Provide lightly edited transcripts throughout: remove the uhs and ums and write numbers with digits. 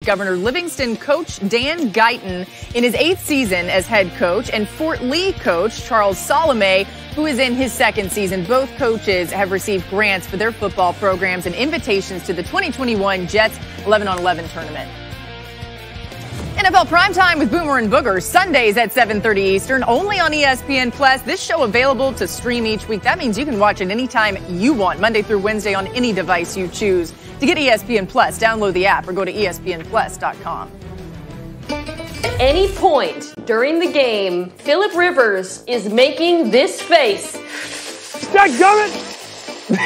Governor Livingston coach Dan Guyton in his 8th season as head coach, and Fort Lee coach Charles Salome, who is in his 2nd season. Both coaches have received grants for their football programs and invitations to the 2021 Jets 11-on-11 tournament. NFL Primetime with Boomer and Booger, Sundays at 7:30 Eastern, only on ESPN Plus. This show available to stream each week. That means you can watch it anytime you want, Monday through Wednesday, on any device you choose. To get ESPN Plus, download the app or go to ESPNplus.com. At any point during the game, Phillip Rivers is making this face. Dadgummit! I'm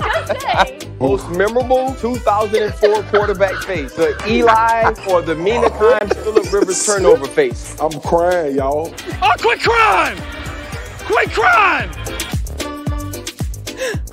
just saying. Most memorable 2004 quarterback face. The Eli or the Mina Kimes Phillip Rivers turnover face. I'm crying, y'all. Oh, quit crying! Quit crying!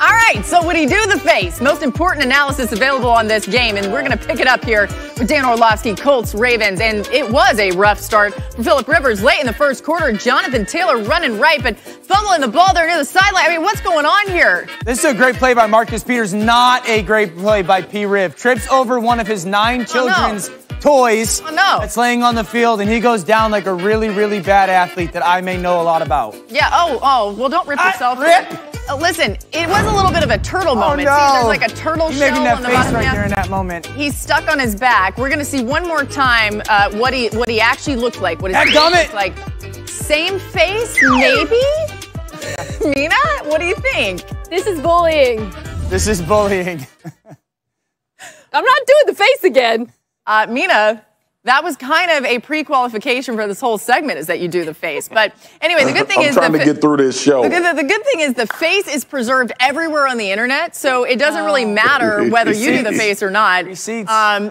All right, so would he do the face? Most important analysis available on this game, and we're going to pick it up here with Dan Orlovsky, Colts, Ravens, and it was a rough start for Phillip Rivers late in the first quarter. Jonathan Taylor running right, but fumbling the ball there near the sideline. I mean, what's going on here? This is a great play by Marcus Peters, not a great play by P. Riv. Trips over one of his 9 children's toys that's laying on the field, and he goes down like a really, really bad athlete that I may know a lot about. Yeah, well, don't rip yourself. Listen, it was a little bit of a turtle moment. No. See, there's like a turtle shell making that on the face bottom right half. there in that moment. He's stuck on his back. We're going to see one more time what he actually looked like. What his face looked like. Same face, maybe? Mina, what do you think? This is bullying. This is bullying. I'm not doing the face again. Mina, that was kind of a pre-qualification for this whole segment, is that you do the face. But anyway, the good thing is I'm trying to get through this show. The good thing is the face is preserved everywhere on the internet, so it doesn't really matter whether you do the face or not.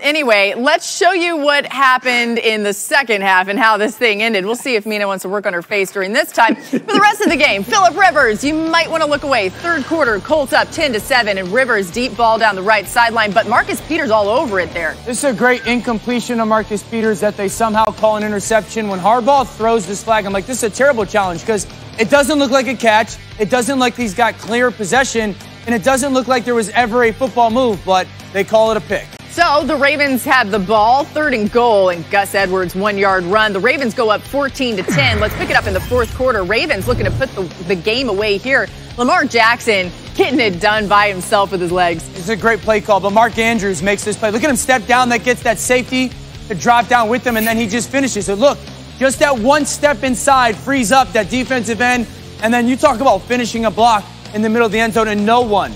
Anyway, let's show you what happened in the second half and how this thing ended. We'll see if Mina wants to work on her face during this time. For the rest of the game, Phillip Rivers, you might want to look away. Third quarter, Colts up 10-7, and Rivers deep ball down the right sideline, but Marcus Peters all over it there. This is a great incompletion of Marcus Peters that they somehow call an interception. When Harbaugh throws this flag, I'm like, this is a terrible challenge because it doesn't look like a catch. It doesn't look like he's got clear possession, and it doesn't look like there was ever a football move, but they call it a pick. So the Ravens have the ball, 3rd and goal, and Gus Edwards' 1-yard run. The Ravens go up 14-10. Let's pick it up in the 4th quarter. Ravens looking to put the game away here. Lamar Jackson getting it done by himself with his legs. It's a great play call, but Mark Andrews makes this play. Look at him step down. That gets that safety to drop down with him, and then he just finishes it. Look, just that one step inside frees up that defensive end, and then you talk about finishing a block in the middle of the end zone, and no one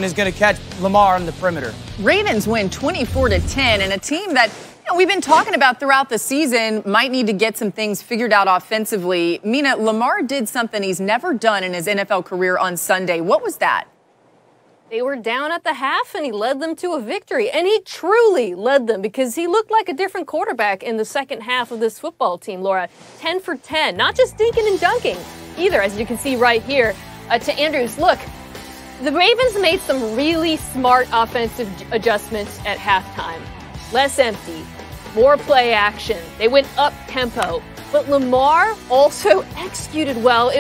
is going to catch Lamar on the perimeter. Ravens win 24-10, and a team that we've been talking about throughout the season might need to get some things figured out offensively. Mina, Lamar did something he's never done in his NFL career on Sunday. What was that? They were down at the half, and he led them to a victory. And he truly led them because he looked like a different quarterback in the second half of this football team, Laura. 10 for 10, not just dinking and dunking either, as you can see right here. To Andrews, look, the Ravens made some really smart offensive adjustments at halftime. Less empty, more play action. They went up tempo. But Lamar also executed well.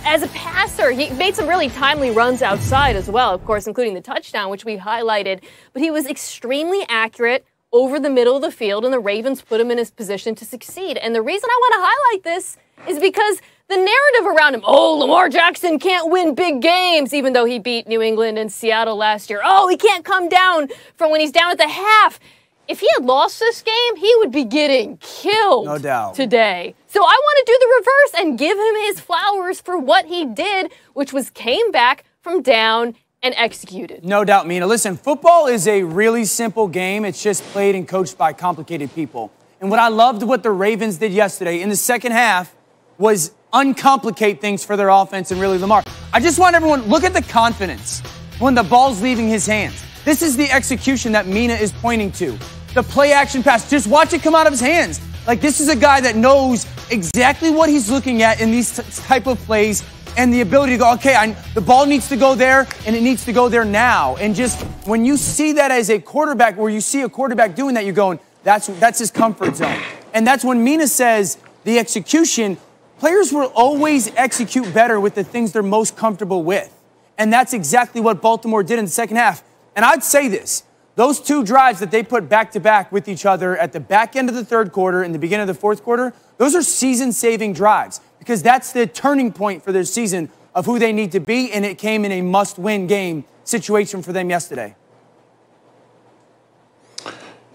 As a passer, he made some really timely runs outside as well, of course, including the touchdown, which we highlighted. But he was extremely accurate over the middle of the field, and the Ravens put him in his position to succeed. And the reason I want to highlight this is because the narrative around him, Lamar Jackson can't win big games, even though he beat New England and Seattle last year. He can't come down from when he's down at the half. If he had lost this game, he would be getting killed today. So I want to do the reverse and give him his flowers for what he did, which was came back from down and executed. No doubt, Mina. Listen, football is a really simple game. It's just played and coached by complicated people. And what I loved what the Ravens did yesterday in the second half was uncomplicate things for their offense and really Lamar. I just want everyone, look at the confidence when the ball's leaving his hands. This is the execution that Mina is pointing to. The play action pass, just watch it come out of his hands. Like, this is a guy that knows exactly what he's looking at in these type of plays and the ability to go, okay, the ball needs to go there and it needs to go there now. And just when you see that as a quarterback, where you see a quarterback doing that, you're going, that's his comfort zone. And that's when Mina says the execution, players will always execute better with the things they're most comfortable with. And that's exactly what Baltimore did in the second half. And I'd say this, Those two drives that they put back-to-back with each other at the back end of the third quarter and the beginning of the fourth quarter, those are season-saving drives because that's the turning point for their season of who they need to be, and it came in a must-win game situation for them yesterday.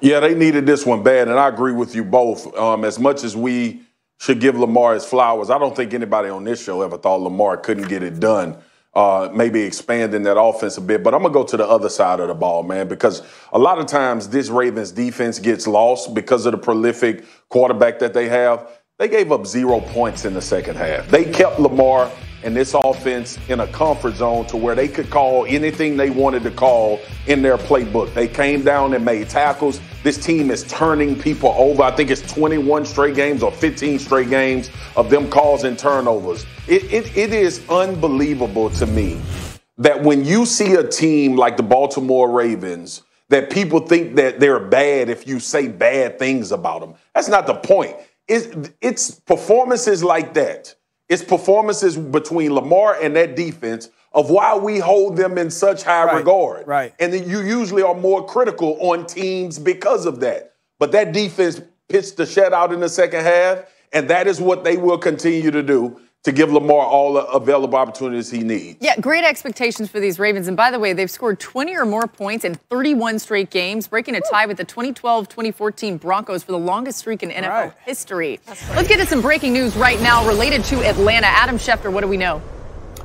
Yeah, they needed this one bad, and I agree with you both. As much as we should give Lamar his flowers, I don't think anybody on this show ever thought Lamar couldn't get it done. Maybe expanding that offense a bit. But I'm going to go to the other side of the ball, man, because a lot of times this Ravens defense gets lost because of the prolific quarterback that they have. They gave up 0 points in the second half. They kept Lamar and this offense in a comfort zone to where they could call anything they wanted to call in their playbook. They came down and made tackles. This team is turning people over. I think it's 21 straight games or 15 straight games of them causing turnovers. It is unbelievable to me that when you see a team like the Baltimore Ravens, that people think that they're bad if you say bad things about them. That's not the point. It's performances like that. It's performances between Lamar and that defense of why we hold them in such high regard. Right. And then you usually are more critical on teams because of that. But that defense pitched the shutout in the second half, and that is what they will continue to do to give Lamar all the available opportunities he needs. Yeah, great expectations for these Ravens. And by the way, they've scored 20 or more points in 31 straight games, breaking a tie with the 2012-2014 Broncos for the longest streak in NFL history. Let's get to some breaking news right now related to Atlanta. Adam Schefter, what do we know?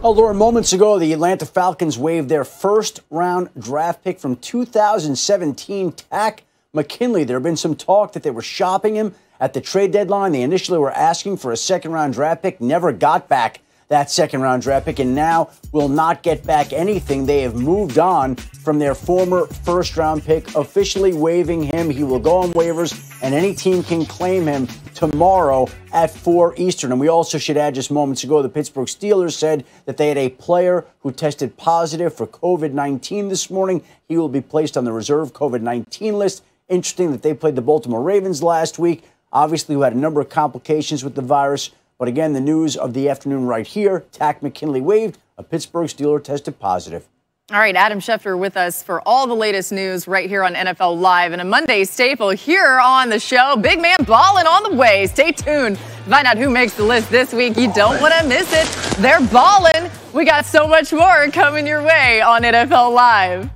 Oh, Laura, moments ago, the Atlanta Falcons waived their first-round draft pick from 2017, Takk McKinley. There have been some talk that they were shopping him at the trade deadline. They initially were asking for a second-round draft pick, never got back that second-round draft pick, and now will not get back anything. They have moved on from their former first-round pick, officially waiving him. He will go on waivers, and any team can claim him tomorrow at 4 Eastern. And we also should add, just moments ago, the Pittsburgh Steelers said that they had a player who tested positive for COVID-19 this morning. He will be placed on the reserve COVID-19 list. Interesting that they played the Baltimore Ravens last week, obviously who had a number of complications with the virus. But again, the news of the afternoon right here, Takk McKinley waived, a Pittsburgh Steeler tested positive. All right, Adam Schefter with us for all the latest news right here on NFL Live. And a Monday staple here on the show, big man balling on the way. Stay tuned. Find out who makes the list this week. You don't want to miss it. They're balling. We got so much more coming your way on NFL Live.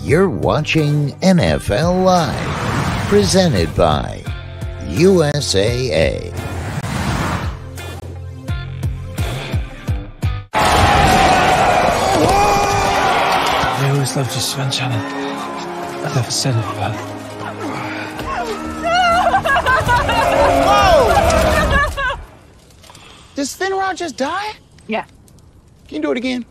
You're watching NFL Live, presented by USAA. I always loved you, Sven Shannon. I never said it, but... Whoa! Did Sven Rod just die? Yeah. Can you do it again?